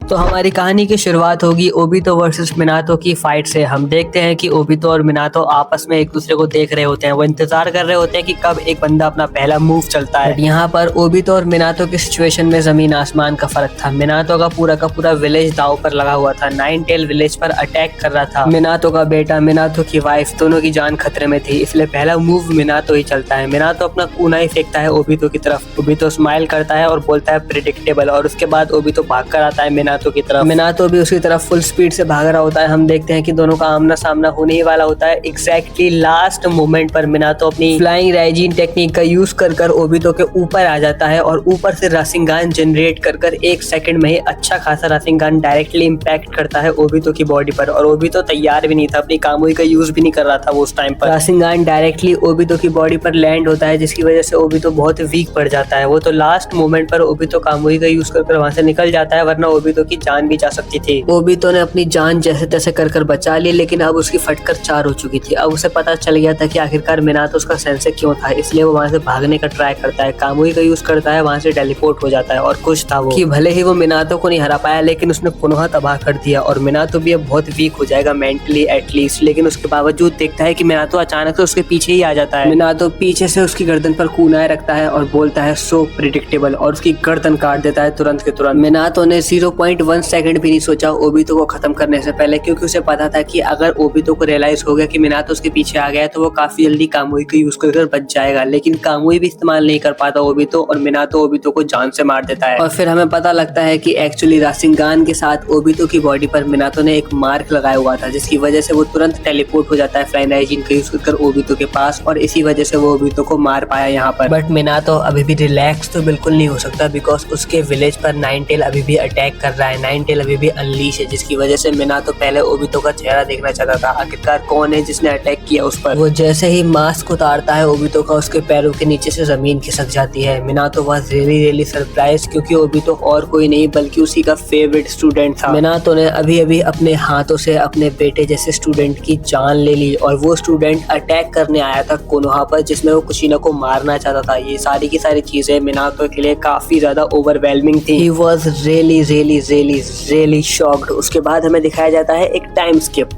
तो हमारी कहानी की शुरुआत होगी ओबितो वर्सेस मिनातो की फाइट से। हम देखते हैं कि ओबितो और मिनातो आपस में एक दूसरे को देख रहे होते हैं। वो इंतजार कर रहे होते हैं कि कब एक बंदा अपना पहला मूव चलता है। यहाँ पर ओबितो और मिनातो की सिचुएशन में जमीन आसमान का फर्क था। मिनातो का पूरा विलेज दाव पर लगा हुआ था। नाइन टेल विलेज पर अटैक कर रहा था। मिनातो का बेटा, मिनातो की वाइफ, दोनों की जान खतरे में थी, इसलिए पहला मूव मिनातो ही चलता है। मिनातो अपना कुनाई फेंकता है ओबितो की तरफ। ओबितो स्माइल करता है और बोलता है प्रेडिक्टेबल, और उसके बाद ओबितो भाग कर आता है मिनातो की तरफ। मिनातो भी उसकी तरफ फुल स्पीड से भाग रहा होता है। हम देखते हैं कि दोनों का आमना सामना होने ही वाला होता है। एग्जैक्टली लास्ट मोमेंट पर मिनातो अपनी फ्लाइंग राइजिन टेक्निक का यूज कर ओबितो के ऊपर आ जाता है और ऊपर से राशिंगान जनरेट कर 1 सेकंड में ही अच्छा खासा राशिंगान डायरेक्टली इम्पैक्ट करता है ओबितो की बॉडी पर। और ओबितो तैयार भी नहीं था, अपनी कामुई का यूज भी नहीं कर रहा था वो उस टाइम पर। राशिंगान डायरेक्टली ओबितो की बॉडी पर लैंड होता है, जिसकी वजह से ओबितो बहुत वीक पड़ जाता है। वो तो लास्ट मोमेंट पर ओबितो कामुई का यूज कर वहां से निकल जाता है, वरना ओबितो की जान भी जा सकती थी। ओबितो ने अपनी जान जैसे तैसे कर बचा ली, लेकिन अब उसकी फटकर 4 हो चुकी थी। अब उसे पता चल गया था कि आखिरकार मिनातो उसका सेंसे क्यों था, इसलिए वो वहां से भागने का ट्राई करता है, कामुई का यूज करता है, वहां से टेलीपोर्ट हो जाता है। और खुश था वो कि भले ही वो मिनातो को नहीं हरा पाया, लेकिन उसने पुनः तबाह कर दिया और मिनातो भी अब बहुत वीक हो जाएगा मेंटली एटलीस्ट। लेकिन उसके बावजूद देखता है कि मिनातो अचानक से उसके पीछे ही आ जाता है। मिनातो पीछे से उसकी गर्दन पर कुनाए रखता है और बोलता है सो प्रेडिक्टेबल, और उसकी गर्दन काट देता है तुरंत के तुरंत। मिनातो ने 0.1 सेकंड भी नहीं सोचा ओबितो को खत्म करने से पहले, क्योंकि उसे पता था कि अगर ओबितो को रियलाइज हो गया कि मिनातो उसके पीछे आ गया है तो वो काफी जल्दी कामुई का यूज कर बच जाएगा। लेकिन कामुई भी इस्तेमाल नहीं कर पाता ओबितो, और मिनातो ओबितो को जान से मार देता है। और फिर हमें पता लगता है कि एक्चुअली राशिंगान के साथ ओबितो की बॉडी पर मिनातो ने एक मार्क लगाया हुआ था, जिसकी वजह से वो तुरंत टेलीपोर्ट हो जाता है फ्लाइंग राइजिन का यूज कर ओबितो के पास, और इसी वजह से वो ओबितो को मार पाया यहाँ पर। बट मिनातो अभी भी रिलैक्स तो बिल्कुल नहीं हो सकता, बिकॉज उसके विलेज पर नाइन टेल अभी भी अटैक कर रहा है। नाइन टेल अभी भी अनलीश है, जिसकी वजह से मिनातो पहले ओबितो का चेहरा देखना चाहता था, आखिरकार कौन है जिसने अटैक किया उस पर। वो जैसे ही मास्क उतारता है ओबितो का, उसके पैरों के नीचे से जमीन खिसक जाती है। मिनातो वाज रियली सरप्राइज, क्योंकि ओबितो और कोई नहीं बल्कि उसी का फेवरेट स्टूडेंट था। मिनातो ने अभी अपने हाथों से अपने बेटे जैसे स्टूडेंट की जान ले ली, और वो स्टूडेंट अटैक करने आया था कोनोहा पर, जिसमें वो कुशीना को मारना चाहता था। ये सारी की सारी चीजें मिनातो के लिए काफी ज्यादा ओवरवेलमिंग थी। He was really shocked. उसके बाद हमें दिखाया जाता है एक टाइम स्किप।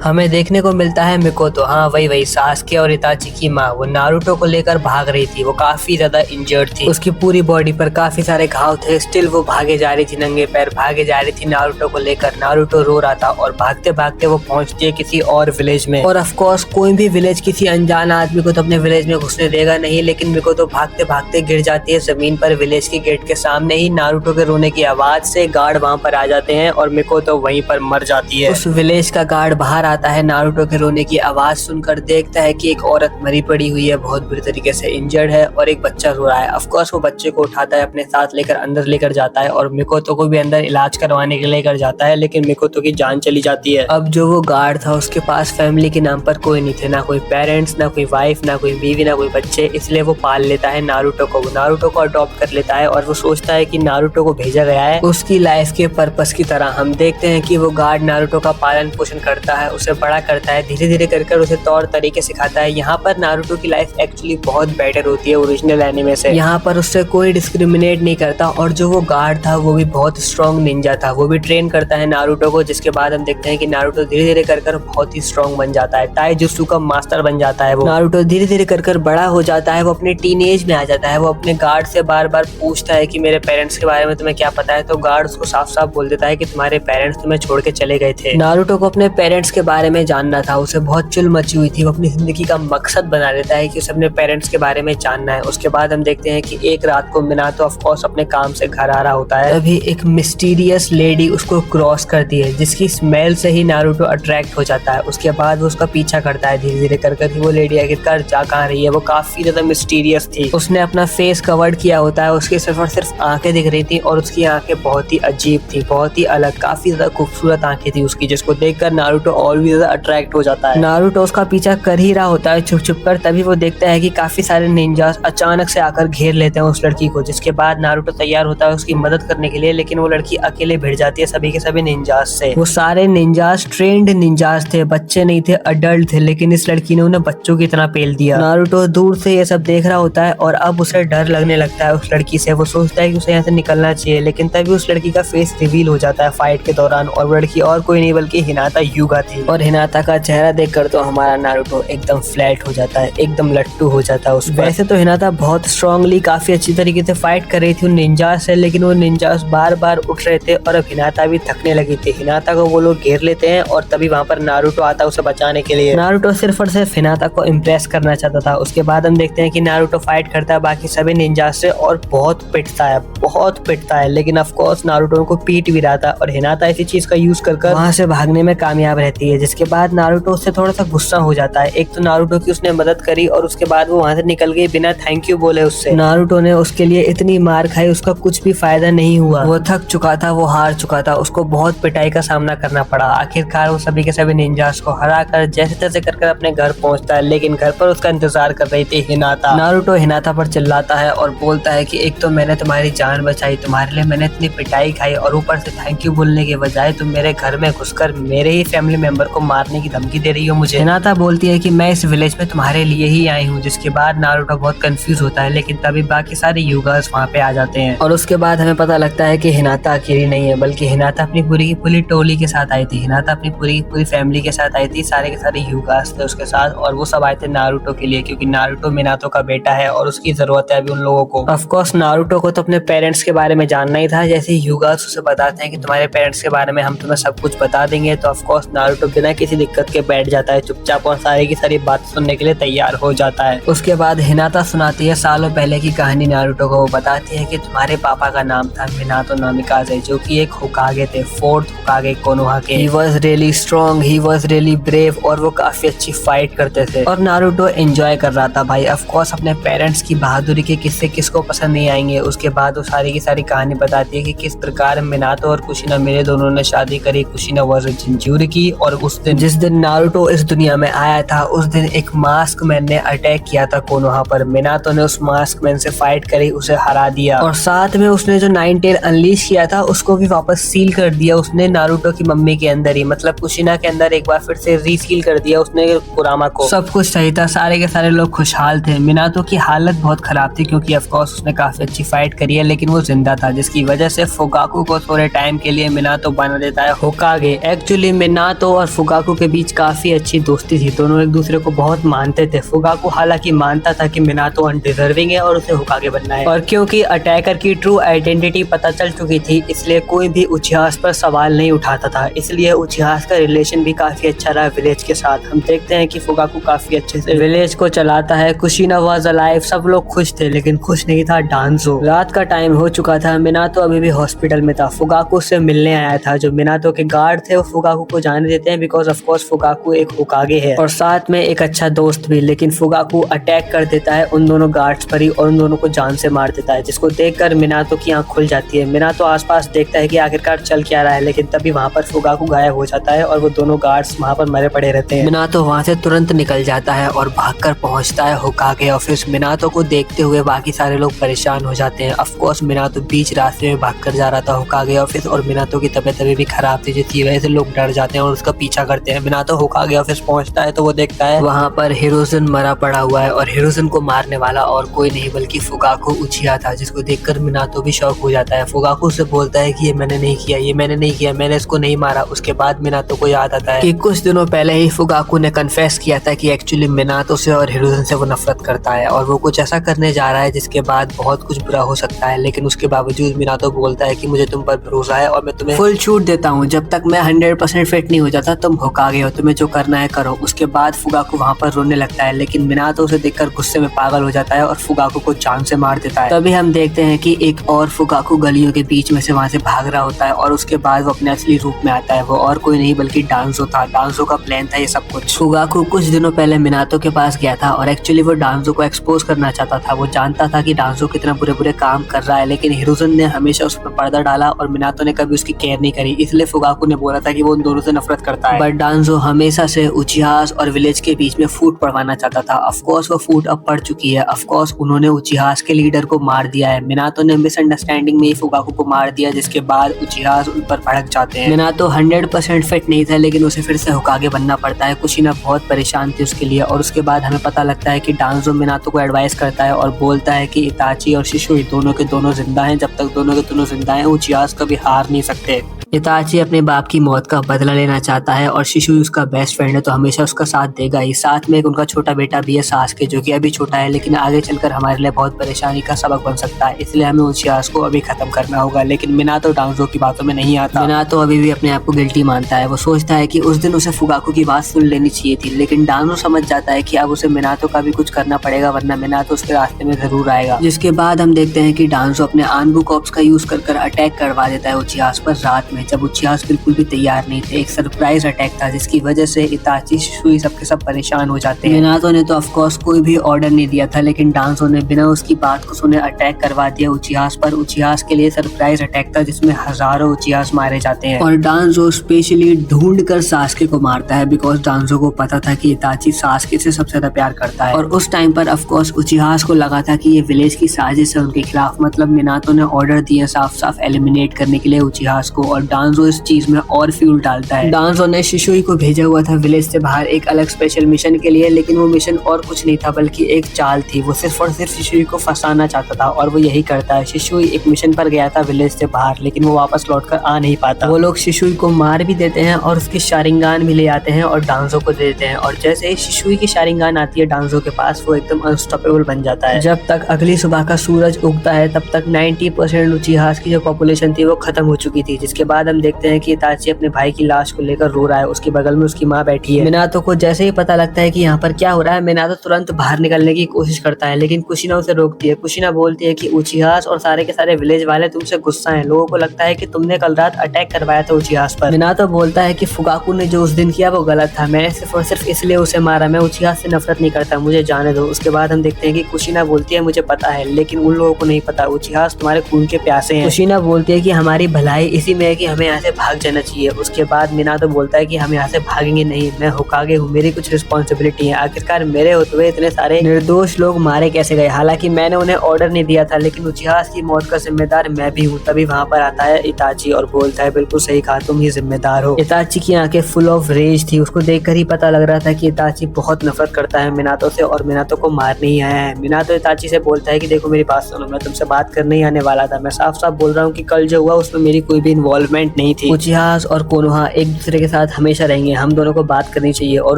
हमें देखने को मिलता है मिकोतो, हाँ वही सास्के और इताची की माँ। वो नारुतो को लेकर भाग रही थी। वो काफी ज्यादा इंजर्ड थी, उसकी पूरी बॉडी पर काफी सारे घाव थे। स्टिल वो भागे जा रही थी, नंगे पैर भागे जा रही थी नारुतो को लेकर। नारुतो रो रहा था, और भागते भागते वो पहुंचती है किसी और विलेज में। और ऑफ कोर्स कोई भी विलेज किसी अनजान आदमी को तो अपने विलेज में घुसने देगा नहीं, लेकिन मिकोतो भागते भागते गिर जाती है जमीन पर विलेज के गेट के सामने ही। नारुतो के रोने की आवाज से गार्ड वहां पर आ जाते हैं और मिकोतो वहीं पर मर जाती है। उस विलेज का गार्ड बाहर आता है नारुतो के रोने की आवाज सुनकर, देखता है कि एक औरत मरी पड़ी हुई है, बहुत बुरी तरीके से इंजर्ड है, और एक बच्चा रो रहा है। ऑफ कोर्स वो बच्चे को उठाता है, अपने साथ लेकर अंदर लेकर जाता है, और मिकोतो को भी अंदर इलाज करवाने के लिए लेकर जाता है, लेकिन मिकोतो की जान चली जाती है। अब जो वो गार्ड था उसके पास फैमिली के नाम पर कोई नहीं थे, ना कोई पेरेंट्स, ना कोई वाइफ, ना कोई बीवी, ना कोई बच्चे, इसलिए वो पाल लेता है नारुतो को। नारुतो को अडॉप्ट कर लेता है, और वो सोचता है कि नारुतो को भेजा गया है उसकी लाइफ के पर्पस की तरह। हम देखते हैं कि वो गार्ड नारुतो का पालन पोषण करता है, उसे बड़ा करता है, धीरे धीरे कर उसे तौर तरीके सिखाता है। यहाँ पर नारुतो की लाइफ एक्चुअली बहुत बेटर होती है ओरिजिनल एनिमे से। यहाँ पर उससे कोई डिस्क्रिमिनेट नहीं करता, और जो वो गार्ड था वो भी बहुत स्ट्रॉन्ग निंजा था। वो भी ट्रेन करता है नारुतो को, जिसके बाद हम देखते हैं कि नारुतो धीरे धीरे कर बहुत ही स्ट्रॉन्ग बन जाता है, ताइजुत्सु का मास्टर बन जाता है। वो नारुतो धीरे धीरे कर बड़ा हो जाता है, वो अपने टीनेज में आ जाता है। वो अपने गार्ड से बार बार पूछता है कि मेरे पेरेंट्स के बारे में तुम्हें क्या पता है, तो गार्ड उसको साफ साफ बोल देता है कि तुम्हारे पेरेंट्स तुम्हें छोड़ के चले गए थे। नारुतो को अपने पेरेंट्स के बारे में जानना था, उसे बहुत चुल मची हुई थी। वो अपनी जिंदगी का मकसद बना लेता है कि उसे अपने पेरेंट्स के बारे में जानना है। उसके बाद हम देखते हैं कि एक रात को मिनातो ऑफ कोर्स अपने काम से घर आ रहा होता है, तभी एक मिस्टीरियस लेडी उसको क्रॉस करती है, जिसकी स्मेल से ही नारुतो अट्रैक्ट हो जाता है। उसके बाद वो उसका पीछा करता है धीरे धीरे कर वो लेडी आखिरकार जा कहाँ रही है। वो काफी ज्यादा मिस्टीरियस थी, उसने अपना फेस कवर्ड किया होता है, उसके सिर्फ और सिर्फ आंखें दिख रही थी, और उसकी आंखें बहुत ही अजीब थी, बहुत ही अलग, काफी ज्यादा खूबसूरत आंखें थी उसकी, जिसको देखकर नारुतो भी ज्यादा अट्रैक्ट हो जाता है। नारुतो उसका पीछा कर ही रहा होता है छुप छुप कर, तभी वो देखता है कि काफी सारे निंजास अचानक से आकर घेर लेते हैं उस लड़की को, जिसके बाद नारुतो तैयार होता है उसकी मदद करने के लिए, लेकिन वो लड़की अकेले भिड़ जाती है सभी के सभी निंजास से। वो सारे निंजास ट्रेंड निंजास थे, बच्चे नहीं थे, अडल्ट थे, लेकिन इस लड़की ने उन्हें बच्चों की तरह पेल दिया। नारुतो दूर से ये सब देख रहा होता है और अब उसे डर लगने लगता है उस लड़की से। वो सोचता है कि उसे यहाँ से निकलना चाहिए, लेकिन तभी उस लड़की का फेस रिवील हो जाता है फाइट के दौरान, और वो लड़की और कोई नहीं बल्कि हिनाता युगा थी। और हिनाता का चेहरा देखकर तो हमारा नारुतो एकदम फ्लैट हो जाता है, एकदम लट्टू हो जाता है उस पर। वैसे तो हिनाता बहुत स्ट्रांगली काफी अच्छी तरीके से फाइट कर रही थी उन निंजास से, लेकिन वो निंजास बार बार उठ रहे थे और अब हिनाता भी थकने लगी थी। हिनाता को वो लोग घेर लेते हैं और तभी वहाँ पर नारुतो आता है उसे बचाने के लिए। नारुतो सिर्फ और सिर्फ हिनाता को इम्प्रेस करना चाहता था। उसके बाद हम देखते हैं कि नारुतो फाइट करता है बाकी सभी निंजास से और बहुत पिटता है, लेकिन ऑफ कोर्स नारुतो उनको पीट भी रहा था और हिनाता इसी चीज का यूज कर वहाँ से भागने में कामयाब रहती है, जिसके बाद नारुतो उससे थोड़ा सा गुस्सा हो जाता है। एक तो नारुतो की उसने मदद करी और उसके बाद वो वहाँ से निकल गई बिना थैंक यू बोले उससे। नारुतो ने उसके लिए इतनी मार खाई, उसका कुछ भी फायदा नहीं हुआ। वो थक चुका था, वो हार चुका था, उसको बहुत पिटाई का सामना करना पड़ा। आखिरकार वो सभी के सभी निंजास को हरा कर जैसे तैसे कर अपने घर पहुंचता है, लेकिन घर पर उसका इंतजार कर रही थी हिनाता। नारुतो हिनाता पर चिल्लाता है और बोलता है कि एक तो मैंने तुम्हारी जान बचाई, तुम्हारे लिए मैंने इतनी पिटाई खाई और ऊपर से थैंक यू बोलने के बजाय तुम मेरे घर में घुसकर मेरे ही फैमिली मेंबर को मारने की धमकी दे रही हो मुझे। हिनाता बोलती है कि मैं इस विलेज में तुम्हारे लिए ही आई हूँ, जिसके बाद नारुतो बहुत कंफ्यूज होता है, लेकिन तभी बाकी सारे युगास वहाँ पे आ जाते हैं और उसके बाद हमें पता लगता है कि हिनाता अकेली नहीं है, बल्कि हिनाता अपनी पूरी की पूरी टोली के साथ आई थी। हिनाता अपनी पूरी की पूरी फैमिली के साथ आई थी, सारे के सारे युगास थे उसके साथ, और वो सब आए थे नारुतो के लिए, क्योंकि नारुतो मिनातो का बेटा है और उसकी जरूरत है अभी उन लोगों को। ऑफ कोर्स नारुतो को तो अपने पेरेंट्स के बारे में जानना ही था। जैसे युगास उसे बताते हैं कि तुम्हारे पेरेंट्स के बारे में हम तुम्हें सब कुछ बता देंगे, तो ऑफ कोर्स नारुतो बिना किसी दिक्कत के बैठ जाता है चुपचाप और सारी की सारी बात सुनने के लिए तैयार हो जाता है। उसके बाद हिनाता सुनाती है सालों पहले की कहानी नारुतो को। वो बताती है कि तुम्हारे पापा का नाम था मिनातो नामिकाजे, जो कि एक होकागे थे, 4th होकागे कोनोहा के। He was really strong, he was really brave, और वो काफी अच्छी फाइट करते थे और नारुतो एंजॉय कर रहा था भाई। ऑफ कोर्स अपने पेरेंट्स की बहादुरी के किस्से किसको पसंद नहीं आएंगे। उसके बाद वो सारी की सारी कहानी बताती है कि किस प्रकार मिनातो और कुशिना मेरे दोनों ने शादी करी। कुशिना वाज अ जिंजूरी की, और उस दिन जिस दिन नारुतो इस दुनिया में आया था उस दिन एक मास्क मैन ने अटैक किया था कोनोहा पर। मिनातो ने उस मास्क मैन से फाइट करी, उसे हरा दिया, और साथ में उसने जो 9 टेल अनलीश किया था उसको भी वापस सील कर दिया उसने नारुतो की मम्मी के अंदर ही, मतलब कुशिना के अंदर एक बार फिर से रीसील कर दिया उसने कुरामा को। सब कुछ सही था, सारे के सारे लोग खुशहाल थे। मिनातो की हालत बहुत खराब थी क्योंकि ऑफ कोर्स उसने काफी अच्छी फाइट करी है, लेकिन वो जिंदा था, जिसकी वजह से फुगाकू को थोड़े टाइम के लिए मिनातो बना देता है होकागे। एक्चुअली मिनातो और फुगाकू के बीच काफी अच्छी दोस्ती थी, दोनों एक दूसरे को बहुत मानते थे। फुगाकू हालांकि मानता था कि मिनातो अनडिजर्विंग है और उसे होकागे बनना है, और क्योंकि अटैकर की ट्रू आइडेंटिटी पता चल चुकी थी इसलिए कोई भी उचिहास पर सवाल नहीं उठाता था। इसलिए उचिहास का रिलेशन भी काफी अच्छा रहा विलेज के साथ। हम देखते हैं कि फुगाकू काफी अच्छे से विलेज को चलाता है। कुशिना वाज अलाइव, सब लोग खुश थे, लेकिन खुश नहीं था डांसो। रात का टाइम हो चुका था, मिनातो अभी भी हॉस्पिटल में था। फुगाकू से मिलने आया था। जो मिनातो के गार्ड थे वो फुगाकू को जाने देते हैं बिकॉज ऑफ कोर्स फुगाकू एक होकागे है और साथ में एक अच्छा दोस्त भी, लेकिन फुगाकू अटैक कर देता है उन दोनों गार्ड्स पर ही और उन दोनों को जान से मार देता है, जिसको देखकर मिनातो की आंख खुल जाती है। मिनातो आसपास देखता है कि आखिरकार चल क्या रहा है, लेकिन तभी वहाँ पर फुगाकू गायब हो जाता है और वो दोनों गार्ड्स वहाँ पर मरे पड़े रहते हैं। मिनातो वहाँ से तुरंत निकल जाता है और भागकर पहुँचता है होकागे ऑफिस। मिनातो को देखते हुए बाकी सारे लोग परेशान हो जाते हैं। ऑफ कोर्स मिनातो बीच रास्ते में भागकर जा रहा था होकागे ऑफिस और मिनातो की तबीयत अभी भी खराब थी, जिसकी वजह से लोग डर जाते हैं और उसका पीछा करते हैं। मिनातो होकागे ऑफिस पहुंचता है तो वो देखता है वहाँ पर हिरोशिन मरा पड़ा हुआ है और हिरोशिन को मारने वाला और कोई नहीं बल्कि फुगाकू उचिहा था, जिसको देखकर मिनातो भी शॉक हो जाता है। फुगाकू से बोलता है कि ये मैंने नहीं किया, ये मैंने नहीं किया, मैंने इसको नहीं मारा। उसके बाद मिनातो को याद आता है कि कुछ दिनों पहले ही फुगाकू ने कन्फेस किया था कि एक्चुअली मिनातो से और हिरोशिन से वो नफरत करता है और वो कुछ ऐसा करने जा रहा है जिसके बाद बहुत कुछ बुरा हो सकता है। लेकिन उसके बावजूद मिनातो बोलता है कि मुझे तुम पर भरोसा है और मैं तुम्हें फुल छूट देता हूँ, जब तक मैं 100% फिट नहीं हो जाता तुम होकागे हो, तुम्हें जो करना है करो। उसके बाद फुगाकू वहाँ पर रोने लगता है, लेकिन मिनातो उसे देखकर गुस्से में पागल हो जाता है और फुगाकू को जान से मार देता है। तभी हम देखते हैं कि एक और फुगाकू गलियों के बीच में से वहाँ से भाग रहा होता है और उसके बाद वो अपने असली रूप में आता है। वो और कोई नहीं बल्कि डांसो था। डांसो का प्लान था ये सब कुछ। फुगाकू कुछ दिनों पहले मिनातो के पास गया था और एक्चुअली वो डांसो को एक्सपोज करना चाहता था। वो जानता था कि डांसो कितना बुरे बुरे काम कर रहा है, लेकिन हिरोशिन ने हमेशा उस पर पर्दा डाला और मिनातो ने कभी उसकी केयर नहीं करी। इसलिए फुगाकू ने बोला था कि वो उन दोनों से नफरत करता है। बट डांजो हमेशा से उचिहास और विलेज के बीच में फूट पड़वाना चाहता था। ऑफ कोर्स वो फूट अब पड़ चुकी है। ऑफ कोर्स उन्होंने उचिहास के लीडर को मार दिया है। मिनातो ने मिसअंडरस्टैंडिंग में फुगाकू को मार दिया, जिसके बाद उचिहास उन पर भड़क जाते हैं। मिनातो 100% फिट नहीं था, लेकिन उसे फिर से होकागे बनना पड़ता है। कुशिना बहुत परेशान थी उसके लिए, और उसके बाद हमें पता लगता है कि डांजो मिनातो को एडवाइस करता है और बोलता है कि इताची और शिशुई दोनों के दोनों जिंदा हैं। जब तक दोनों के दोनों जिंदा हैं, उचिहास कभी हार नहीं सकते। इताची अपने बाप की मौत का बदला लेना चाहता है और शिशुई उसका बेस्ट फ्रेंड है, तो हमेशा उसका साथ देगा ही। साथ में एक उनका छोटा बेटा भी है सासके, जो कि अभी छोटा है, लेकिन आगे चलकर हमारे लिए बहुत परेशानी का सबक बन सकता है। इसलिए हमें उचिहास को अभी खत्म करना होगा। लेकिन मिनातो डांजो की बातों में नहीं आता। मिनातो अभी भी अपने आप को गिल्टी मानता है। वो सोचता है कि उस दिन उसे फुगाकू की बात सुन लेनी चाहिए थी, लेकिन डांजो समझ जाता है कि अब उसे मिनातो का भी कुछ करना पड़ेगा, वरना मिनातो उसके रास्ते में जरूर आएगा। जिसके बाद हम देखते हैं कि डांजो अपने आनबू कॉप्स का यूज कर अटैक करवा देता है उचिहास पर रात में, जब उचिहास बिल्कुल भी तैयार नहीं थे। एक सरप्राइज अटैक था, जिसकी वजह से इताची शिशुई सबके सब परेशान हो जाते हैं। मिनातो ने तो ऑफ कोर्स कोई भी ऑर्डर नहीं दिया था, लेकिन डांजो ने बिना उसकी बात को सुने अटैक करवा दिया उचिहास पर। उचिहास के लिए सरप्राइज अटैक था, जिसमें हजारों उचिहास मारे जाते हैं, और डांजो स्पेशली ढूंढ कर सासके को मारता है, बिकॉज डांजो को पता था कि इताची सासके से सबसे ज्यादा प्यार करता है। और उस टाइम पर ऑफ कोर्स उचिहास को लगा था कि ये विलेज की साजिश है उनके खिलाफ। मतलब मिनातो ने ऑर्डर दिया साफ साफ एलिमिनेट करने के लिए उचिहास को, और डांजो इस चीज में और फ्यूल डालता है। डांजो ने शिशुई को भेजा हुआ था विलेज से बाहर एक अलग स्पेशल मिशन के लिए, लेकिन वो मिशन और कुछ नहीं था बल्कि एक चाल थी। वो सिर्फ और सिर्फ शिशुई को फंसाना चाहता था, और वो यही करता है। शिशुई एक मिशन पर गया था विलेज से बाहर, लेकिन वो वापस लौटकर आ नहीं पाता। वो लोग शिशुई को मार भी देते हैं और उसकी शारिंगान भी ले आते हैं और डांजो को दे देते हैं, और जैसे ही शिशुई की शारिंगान आती है डांजो के पास, वो एकदम अनस्टॉपेबल बन जाता है। जब तक अगली सुबह का सूरज उगता है, तब तक 90% उचिहास की जो पॉपुलेशन थी वो खत्म हो चुकी थी। जिसके बाद हम देखते हैं कि इताची अपने भाई की लाश को लेकर रो रहा है। उसके बगल में उसकी माँ बैठी है। मिनातो को जैसे ही पता लगता है कि यहाँ पर क्या हो रहा है, मिनातो तुरंत बाहर निकलने की कोशिश करता है, लेकिन कुशिना उसे रोकती है। कुशिना बोलती है कि उचिहास और सारे के सारे विलेज वाले तुमसे गुस्सा हैं। लोगों को लगता है कि तुमने कल रात अटैक करवाया था उचिहास पर। मिनातो बोलता है कि फुगाकू ने जो उस दिन किया वो गलत था। मैंने सिर्फ और सिर्फ इसलिए उसे मारा। मैं उचिहास से नफरत नहीं करता, मुझे जाने दो। उसके बाद हम देखते हैं कि कुशिना बोलती है मुझे पता है, लेकिन उन लोगों को नहीं पता उचिहास तुम्हारे खून के प्यासे हैं। कुशिना बोलती है कि हमारी भलाई इसी में है कि हमें यहाँ से भाग जाना चाहिए। उसके बाद मिनातो बोलता है कि हम यहाँ से भागेंगे नहीं, मैं होकागे हूँ, मेरी कुछ रिस्पॉन्सिबिलिटी है। आखिरकार मेरे होते हुए इतने सारे निर्दोष लोग मारे कैसे गए? हालांकि मैंने उन्हें ऑर्डर नहीं दिया था, लेकिन उचिहास की मौत का जिम्मेदार मैं भी हूँ। तभी वहाँ पर आता है इताची और बोलता है बिल्कुल सही कहा, तुम ही जिम्मेदार हो। इताची की आंखें फुल ऑफ रेज थी। उसको देखकर ही पता लग रहा था कि इताची बहुत नफरत करता है मिनातो से और मिनातो को मारने ही आया है। मिनातो इताची से बोलता है कि देखो मेरी बात सुनो, मैं तुमसे बात करने ही आने वाला था। मैं साफ साफ बोल रहा हूँ कि कल जो हुआ उसमें मेरी कोई भी इन्वॉल्वमेंट नहीं थी। उचिहास और कोनोहा एक दूसरे के साथ हमेशा रहेंगे, हम दोनों को बात करनी चाहिए। और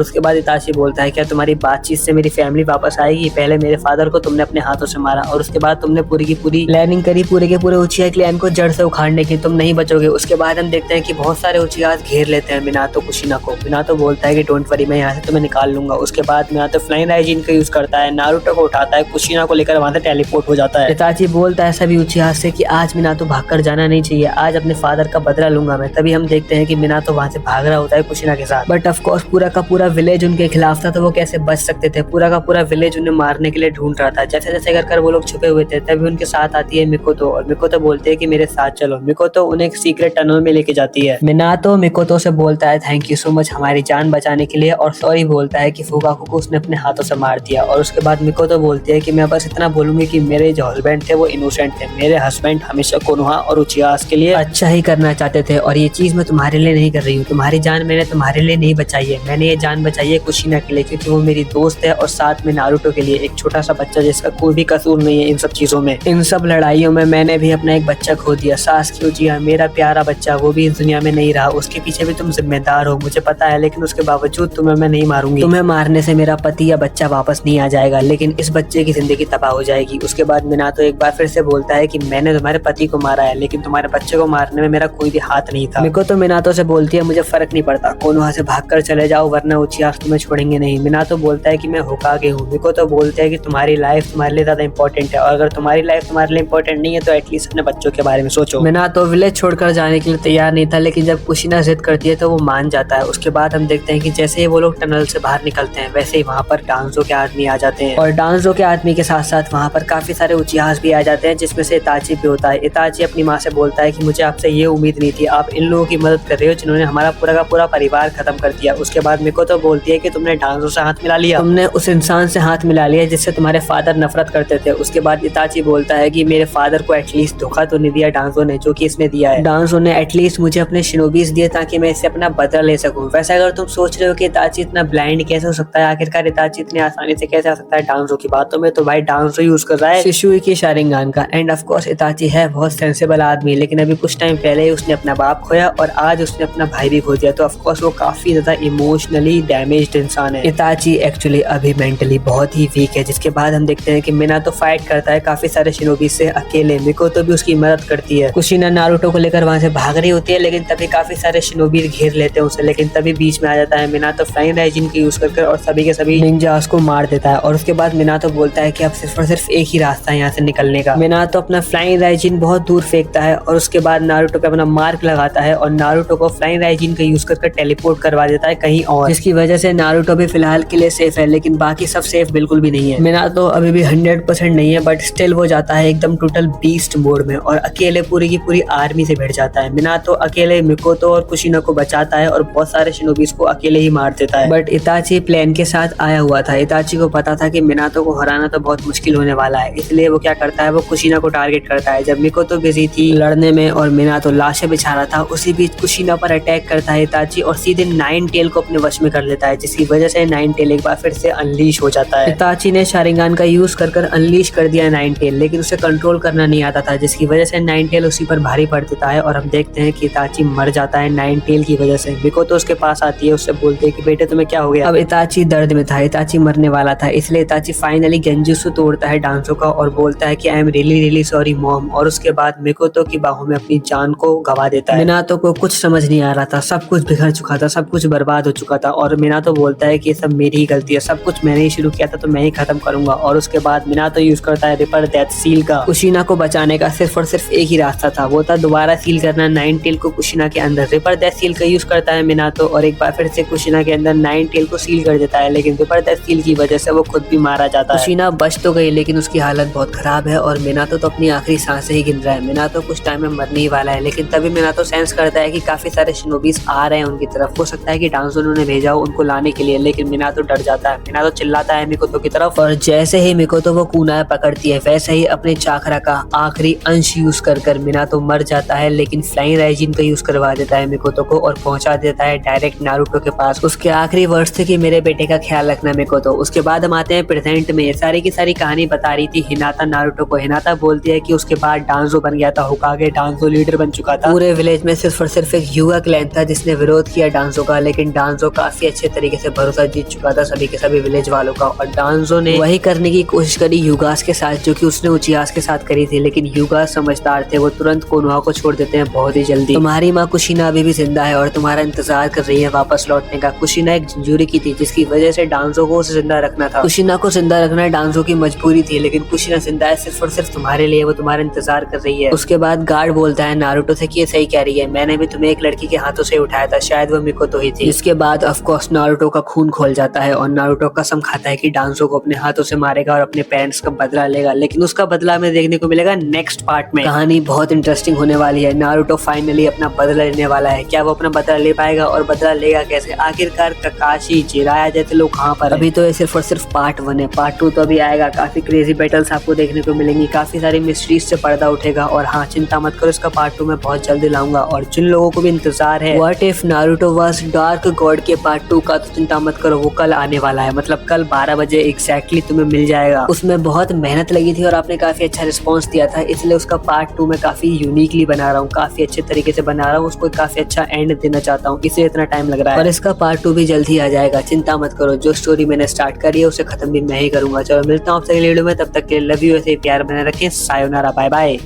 उसके बाद इताची बोलता है क्या तुम्हारी बातचीत से मेरी फैमिली वापस आएगी? पहले मेरे फादर को तुमने अपने हाथों से मारा और उसके बाद तुमने पूरी की पूरी प्लानिंग करी पूरे के पूरे उचिहा क्लैन को जड़ से उखाड़ने की। तुम नहीं बचोगे। उसके बाद हम देखते हैं कि बहुत सारे उचिहास घेर लेते हैं मिनातो कुशिना को। मिनातो बोलता है कि डोंट वरी, मैं यहाँ से तुम्हें निकाल लूंगा। उसके बाद मिनातो फ्लाइंग राइजिन का यूज करता है, नारुतो को उठाता है, कुशिना को लेकर वहां से टेलीपोर्ट हो जाता है। इताची बोलता है सभी उचिहास से कि आज मिनातो भागकर जाना नहीं चाहिए, आज अपने फादर का बदला लूंगा मैं। तभी हम देखते हैं कि मिनातो वहां से भाग रहा होता है कुशिना के साथ। बट ऑफ कोर्स पूरा का पूरा विलेज उनके खिलाफ था, तो वो कैसे बच सकते थे? पूरा का पूरा विलेज उन्हें मारने के लिए ढूंढ रहा था। जैसे जैसे कर वो लोग छुपे हुए थे, तभी उनके साथ आती है मिकोतो और मिकोतो बोलते है कि मेरे साथ चलो। मिकोतो उन्हें एक सीक्रेट टनल में लेके जाती है। मिनातो मिकोतो से बोलता है थैंक यू सो मच हमारी जान बचाने के लिए, और सॉरी बोलता है कि फुगाकू को उसने अपने हाथों से मार दिया। और उसके बाद मिकोतो बोलती है कि मैं बस इतना बोलूंगी कि मेरे जो हस्बैंड थे वो इनोसेंट थे। मेरे हस्बैंड हमेशा कोनोहा और उचिहास के लिए अच्छा ही करना चाहते थे, और ये चीज मैं तुम्हारे लिए नहीं कर रही हूँ। तुम्हारी जान मैंने तुम्हारे लिए नहीं बचाई है, मैंने ये जान बचाई है कुशिना के लिए, क्योंकि वो मेरी दोस्त है, और साथ में नारुतो के लिए एक छोटा सा बच्चा जिसका कोई भी कसूर नहीं है इन सब चीजों में। इन सब लड़ाइयों में मैंने भी अपना एक बच्चा खो दिया। सासकी उचिहा मेरा प्यारा बच्चा, वो भी इस दुनिया में नहीं रहा। उसके पीछे भी तुम जिम्मेदार हो, मुझे पता है, लेकिन उसके बावजूद तुम्हें मैं नहीं मारूंगी। तुम्हें मारने से मेरा पति या बच्चा वापस नहीं आ जाएगा, लेकिन इस बच्चे की जिंदगी तबाह हो जाएगी। उसके बाद मिनातो एक बार फिर से बोलता है कि मैंने तुम्हारे पति को मारा है, लेकिन तुम्हारे बच्चे को मारने में मेरा कोई भी हाथ नहीं था। मिकोतो मिनातो से बोलती है मुझे फर्क नहीं पड़ता, कोनोहा से भागकर चले जाओ वरना उचिहास तुम्हें छोड़ेंगे नहीं। मिनातो बोलता है कि मैं होकागे हूँ। मिकोतो बोलते है कि तुम्हारी लाइफ तुम्हारे लिए ज्यादा इंपॉर्टेंट है, और अगर तुम्हारी लाइफ तुम्हारे लिए इंपॉर्टेंट नहीं है तो एटलीस्ट अपने बच्चों के बारे में सोचो। मिनातो विलेज छोड़कर जाने के लिए तैयार नहीं था, लेकिन जब कुशिना जिद करती है तो वो मान जाता है। उसके बाद हम देखते हैं कि जैसे ही वो लोग टनल से बाहर निकलते हैं, वैसे ही वहाँ पर डांजो के आदमी आ जाते हैं, और डांजो के आदमी के साथ साथ वहाँ पर काफी सारे उचिहास भी आ जाते हैं, जिसमें से इताची भी होता है। इताची अपनी माँ से बोलता है कि मुझे आपसे ये उम्मीद उम्मीद नहीं थी, आप इन लोगों की मदद कर रहे हो जिन्होंने हमारा पूरा का पूरा परिवार खत्म कर दिया। उसके बाद मिकोतो बोलती है कि तुमने डांजो से हाथ मिला लिया, तुमने उस इंसान से हाथ मिला लिया जिससे तुम्हारे फादर नफरत करते थे। उसके बाद इताची बोलता है कि मेरे फादर को एटलीस्ट धोखा तो नहीं दिया डांजो ने, जो कि इसने दिया है। डांजो ने एटलीस्ट मुझे अपने शिनोबीज दिए ताकि मैं इससे अपना बदला ले सकूं। वैसे अगर तुम सोच रहे हो कि इताची इतना ब्लाइंड कैसे हो सकता है, आखिरकार इताची इतनी आसानी से कैसे आ सकता है डांजो की बातों में, तो भाई डांजो यूज कर रहा है शिशुई की शारिंगान का। एंड ऑफ कोर्स इताची है बहुत सेंसिबल आदमी, लेकिन अभी कुछ टाइम पहले ही उसने अपना बाप खोया और आज उसने अपना भाई भी खो दिया, तो ऑफ कोर्स वो काफी ज्यादा इमोशनली डैमेज्ड इंसान है। इताची एक्चुअली अभी मेंटली बहुत ही वीक है। जिसके बाद हम देखते हैं कि मिनातो फाइट करता है काफी सारे शिनोबी से अकेले, मिकोतो भी उसकी मदद करती है। कुशिना नारुतो को लेकर वहां से भाग रही होती है, लेकिन तभी काफी सारे शिनोबी घेर लेते हैं उसे, लेकिन तभी बीच में आ जाता है मिनातो फ्लाइंग राइजिन का यूज करके और सभी के सभी निंजास को मार देता है। और उसके बाद मिनातो बोलता है कि अब सिर्फ और सिर्फ एक ही रास्ता है यहाँ से निकलने का। मिनातो अपना फ्लाइंग राइजिन बहुत दूर फेंकता है और उसके बाद नारुतो पे अपना मार्क लगाता है और नारुतो को फ्लाइंग राइजिन का यूज करके टेलीपोर्ट करवा देता है कहीं और, जिसकी वजह से नारुतो भी फिलहाल के लिए सेफ है, लेकिन बाकी सब सेफ बिल्कुल भी नहीं है। मिनातो अभी भी 100% नहीं है, बट स्टिल वो जाता है एकदम टोटल बीस्ट मोड में और अकेले पूरी की पूरी आर्मी से भिड़ जाता है। मिनातो अकेले मिकोतो और कुशिना को बचाता है और बहुत सारे शिनोबीज को अकेले ही मार देता है। बट इताची प्लान के साथ आया हुआ था। इताची को पता था कि मिनातो को हराना तो बहुत मुश्किल होने वाला है, इसलिए वो क्या करता है, वो कुशिना को टारगेट करता है। जब मिकोतो बिजी थी लड़ने में और मिनातो लाशें बिछा रहा था, उसी बीच कुशिना पर अटैक करता है इताची और सीधे नाइन टेल को अपने वश में कर लेता है, जिसकी वजह से नाइन टेल एक बार फिर से अनलीश हो जाता है। इताची ने शारिंगान का यूज कर अनलीश कर दिया नाइन टेल, लेकिन उसे कंट्रोल करना नहीं आता था, जिसकी वजह से नाइन टेल उसी पर भारी पड़ देता है और हम देखते हैं कि इताची मर जाता है नाइन टेल की वजह से। मिकोतो उसके पास आती है, उससे बोलते है कि बेटे तुम्हें क्या हो गया। अब इताची दर्द में था, इताची मरने वाला था, इसलिए इताची फाइनली गेंजुत्सु तोड़ता है डांजो का और बोलता है कि I am really sorry mom, और उसके बाद मिकोतो की बाहों में अपनी जान को गवा देता है। मिनातो को कुछ समझ नहीं आ रहा था, सब कुछ बिखर चुका था, सब कुछ बर्बाद हो चुका था और मिनातो बोलता है कि ये सब मेरी ही गलती है, सब कुछ मैंने ही शुरू किया था तो मैं ही खत्म करूंगा। और उसके बाद मिनातो यूज करता है रिपर डेथ सील का। कुशिना को बचाने का सिर्फ और सिर्फ एक ही रास्ता था, वो था दोबारा सील करना नाइन टेल को कुशिना के अंदर। रिपर डेथ सील का यूज करता है मिनातो और एक बार फिर से कुशिना के अंदर नाइन टेल को सील कर देता है, लेकिन रिपर डेथ सील की वजह से वो खुद भी मारा जाता है। कुशिना बच तो गई, लेकिन उसकी हालत बहुत खराब है और मिनातो तो अपनी आखिरी सांसें ही गिन रहा है। मिनातो कुछ टाइम में मरने ही वाला है, लेकिन तभी मिनातो सेंस करता है कि काफी सारे शिनोबीज आ रहे हैं उनकी तरफ। हो सकता है कि डांजो ने भेजा हो उनको लाने के लिए, लेकिन मिनातो डर जाता है। मिनातो चिल्लाता है मिकोतो की तरफ और जैसे ही मिकोतो वो कुनाए पकड़ती है, वैसे ही अपने चाकरा का आखिरी अंश यूज कर मिनातो मर जाता है, लेकिन फ्लाइंग राइजिन का यूज करवा देता है मिकोतो को और पहुंचा देता है डायरेक्ट नारुतो के पास। उसके आखिरी वर्ड्स थे कि मेरे बेटे का ख्याल रखना मिकोतो। उसके बाद हम आते हैं प्रेजेंट में। सारी की सारी कहानी बता रही थी हिनाता नारुतो को। हिनाता बोलती है कि उसके बाद डांजो बन गया था होकागे, डांजो लीडर बन चुका था। पूरे विलेज में सिर्फ और सिर्फ एक युगा क्लैन था जिसने विरोध किया डांजो का, लेकिन डांजो काफी अच्छे तरीके से भरोसा जीत चुका था सभी के सभी विलेज वालों का और डांजो ने वही करने की कोशिश करी युगास के साथ जो कि उसने उचियास के साथ करी थी, लेकिन युगास समझदार थे, वो तुरंत कोनोहा को छोड़ देते हैं बहुत ही जल्दी। तुम्हारी माँ कुशिना अभी भी जिंदा है और तुम्हारा इंतजार कर रही है वापस लौटने का। कुशिना एक जंजूरी की थी जिसकी वजह से डांजो को उसे जिंदा रखना था। कुशिना को जिंदा रखना डांजो की मजबूरी थी, लेकिन कुशिना जिंदा है सिर्फ और सिर्फ तुम्हारे लिए, वो तुम्हारा इंतजार कर रही है। उसके बाद गार्ड बोलता है नारुतो से कि ये सही कह रही है, मैंने भी तुम्हें एक लड़की के हाथों से उठाया था, शायद वो मिकोतो ही थी। इसके बाद ऑफ कोर्स नारुतो का खून खोल जाता है और नारुतो कसम खाता है कि डांजो को अपने हाथों से मारेगा और अपने पेरेंट्स का बदला लेगा, लेकिन उसका बदला हमें देखने को मिलेगा नेक्स्ट पार्ट में। कहानी बहुत इंटरेस्टिंग होने वाली है। नारुतो फाइनली अपना बदला लेने वाला है। क्या वो अपना बदला ले पाएगा और बदला लेगा कैसे? आखिरकार ककाशी जिराया जैसे लोग कहाँ पर? अभी तो ये सिर्फ और सिर्फ पार्ट 1 है, पार्ट 2 तो अभी आएगा। काफी क्रेजी बैटल्स आपको देखने को मिलेंगी, काफी सारी मिस्ट्रीज से पर्दा उठेगा और हाँ चिंता मत करो, इसका पार्ट 2 मैं बहुत जल्दी लाऊंगा। और जिन लोगों को भी इंतजार है what if Naruto was dark God के पार्ट 2 का, तो चिंता मत करो, वो कल आने वाला है, मतलब कल 12 बजे एग्जैक्टली तुम्हें मिल जाएगा। उसमें बहुत मेहनत लगी थी और आपने काफी अच्छा रिस्पॉन्स दिया था, इसलिए उसका पार्ट 2 में काफी यूनिकली बना रहा हूँ, काफी अच्छे तरीके से बना रहा हूँ, उसको काफी अच्छा एंड देना चाहता हूँ, इसलिए इतना टाइम लग रहा है। और इसका पार्ट 2 भी जल्द ही आ जाएगा, चिंता मत करो। जो स्टोरी मैंने स्टार्ट करी है उसे खत्म भी मैं ही करूंगा। चलो मिलता हूँ आपसे अगली वीडियो में, तब तक के लिए लव यू, ऐसे ही प्यार बना रखें, सायोनारा, बाय बाय।